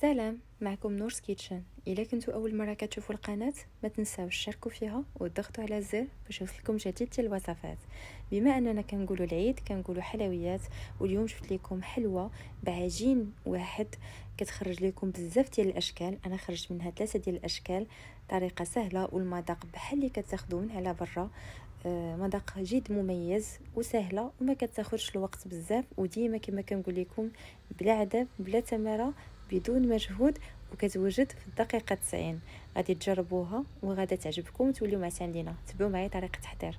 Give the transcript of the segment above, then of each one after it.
سلام، معكم نورس كيتشن. الا كنتو اول مره كتشوفوا القناه ما تنساوش تشاركوا فيها وتضغطوا على الزر باش يوصلكم جديد ديال الوصفات. بما اننا كنقولوا العيد كنقولوا حلويات، واليوم شفت لكم حلوه بعجين واحد كتخرج لكم بزاف ديال الاشكال. انا خرجت منها 3 ديال الاشكال، طريقه سهله والمذاق بحال اللي كتاخذوه من على برا. مذاق جد مميز وسهله وما كتاخذش الوقت بزاف، وديما كما كنقول لكم بلا عذاب بلا تماره بدون مجهود، وكتوجد في الدقيقه 90. غادي تجربوها وغادا تعجبكم وتوليو معتمدين. تبعوا معايا طريقه التحضير.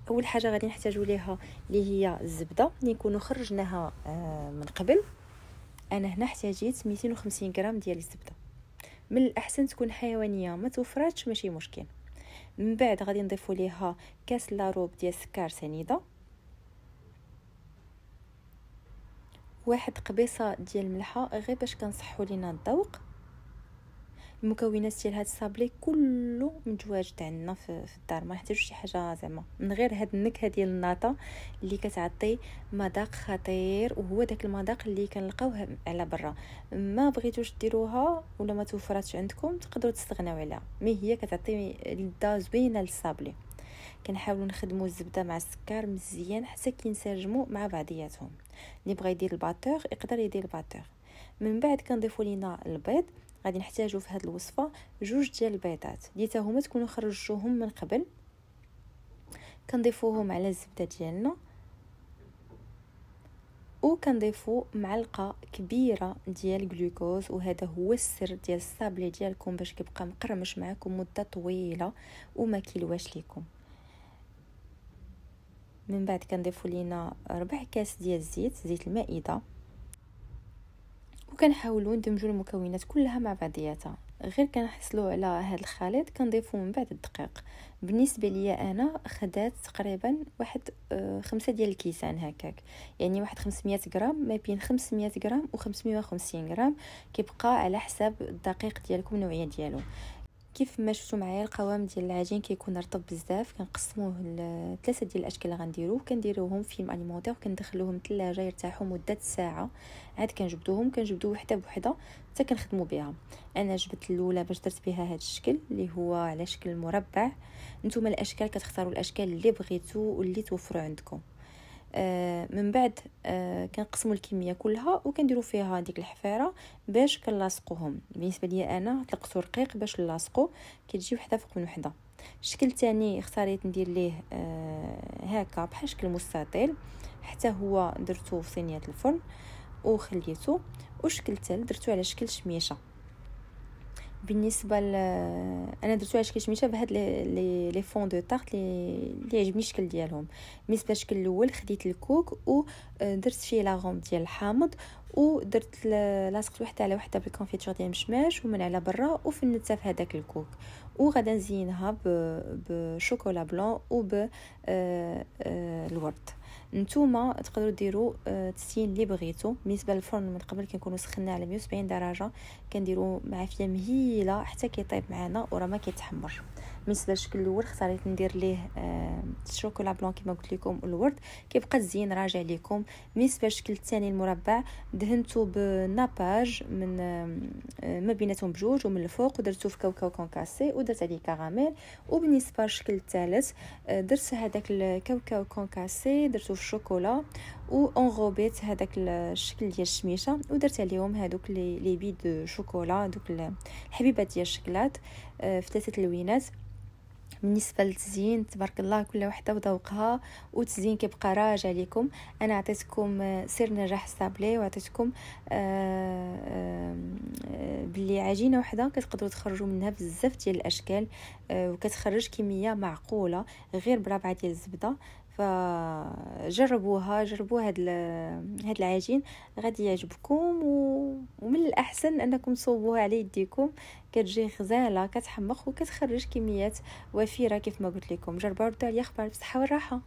اول حاجه غادي نحتاجوا ليها اللي هي الزبده اللي نكونوا خرجناها من قبل. انا هنا احتاجيت 250 غرام ديال الزبده، من الاحسن تكون حيوانيه، ما توفراتش ماشي مشكل. من بعد غادي نضيفوا ليها كاس لاروب ديال السكر سنيده، واحد قبيصه ديال الملحه غير باش كنصحوا لينا الذوق. المكونات ديال هاد الصابلي كله متواجد عندنا في الدار، ما نحتاجوش شي حاجه زعما من غير هاد النكهه ديال الناطه اللي كتعطي مذاق خطير، وهو داك المذاق اللي كنلقاوه على برا. ما بغيتوش ديروها ولا ما توفراتش عندكم تقدروا تستغناو عليها، مي هي كتعطي لذه زوينه للصابلي. كنحاولوا نخدموا الزبده مع السكر مزيان حتى كينسجموا مع بعضياتهم. اللي بغى يدير الباتور يقدر يدير الباتور. من بعد كنضيفوا لينا البيض. غادي نحتاجوا في هذه الوصفه 2 ديال البيضات اللي حتى هما تكونوا خرجتوهم من قبل. كنضيفوهم على الزبده ديالنا، وكنضيفوا معلقه كبيره ديال الجلوكوز، وهذا هو السر ديال الصابلي ديالكم باش كيبقى مقرمش معكم مده طويله وما كيلواش لكم. من بعد كنضيفوا لينا 4 كاس ديال زيت المائده، وكنحاولوا ندمجوا المكونات كلها مع بعضياتها. غير كنحصلوا على هذا الخليط كنضيفوا من بعد الدقيق. بالنسبه لي انا خدات تقريبا واحد 5 ديال الكيسان هكاك، يعني واحد 500 غرام، ما بين 500 غرام و 550 غرام، كيبقى على حساب الدقيق ديالكم النوعيه ديالو. كيف ما شفتوا معايا القوام ديال العجين كيكون رطب بزاف. كنقسموه ل3 ديال الاشكال اللي غنديروه، كنديروهم في الاليمونطير وكندخلوهم الثلاجه يرتاحوا مده ساعه. عاد كنجبدوهم وحده بوحده حتى كنخدموا بها. انا جبت الاولى باش درت بها هذا الشكل اللي هو على شكل مربع. نتوما الاشكال كتختاروا الاشكال اللي بغيتو واللي توفروا عندكم. من بعد كنقسموا الكميه كلها وكنديروا فيها ديك الحفيره باش كنلاصقوهم. بالنسبه لي انا طلقته رقيق باش نلاصقو، كتجي وحده فوق من وحده. الشكل الثاني اختاريت ندير ليه هكا بحال شكل مستطيل، حتى هو درته في صينيه الفرن وخليته. والشكل الثالث درته على شكل شميشه. بالنسبه انا درتو على شكل شميشه بهاد لي فون دو طارت اللي عجبني الشكل ديالهم. بالنسبه للشكل الاول خديت الكوك ودرت فيه لاغوم ديال الحامض، ودرت لاصقت وحده على وحده بالكونفيتور ديال المشماش ومن على برا، وفنتها في هذاك الكوك. وغادا نزينها بشوكولا بلون وب الورد. نتوما تقدروا ديروا التزيين اللي بغيتو. بالنسبه للفرن من قبل كنكونوا سخناه على 170 درجه، كنديروا معافيه مهيله حتى كيطيب معنا وراه ما كيتحمر. بالنسبه للشكل الاول اختاريت ندير ليه الشوكولا بلون كما قلت لكم، الورد كيبقى الزين راجع لكم. بالنسبه للشكل الثاني المربع دهنته بناباج من ما بيناتهم بجوج ومن الفوق، ودرتو في كاوكاو كونكاسي ودرت عليه كراميل. وبالنسبه للشكل الثالث درت هذاك الكاوكاو كونكاسي درتو في الشوكولا وانغوبيت هذاك الشكل ديال الشميشه، ودرت عليهم هذوك لي بيد شوكولا، دوك الحبيبات ديال الشكلات في 3 لوينات. بالنسبه للتزيين تبارك الله كل وحده وذوقها، والتزيين كيبقى راجع لكم. انا عطيتكم سر نجاح الصابلي، وعطيتكم باللي عجينه وحده كتقدروا تخرجوا منها بزاف ديال الاشكال، وكتخرج كميه معقوله غير بربعه ديال الزبده. جربوا هاد العجين غادي يعجبكم، ومن الاحسن انكم تصوبوها على يديكم. كتجي غزاله كتحمق وكتخرج كميات وفيره كيف ما قلت لكم. جربوا ردوا عليا اخبار بصحه والراحه.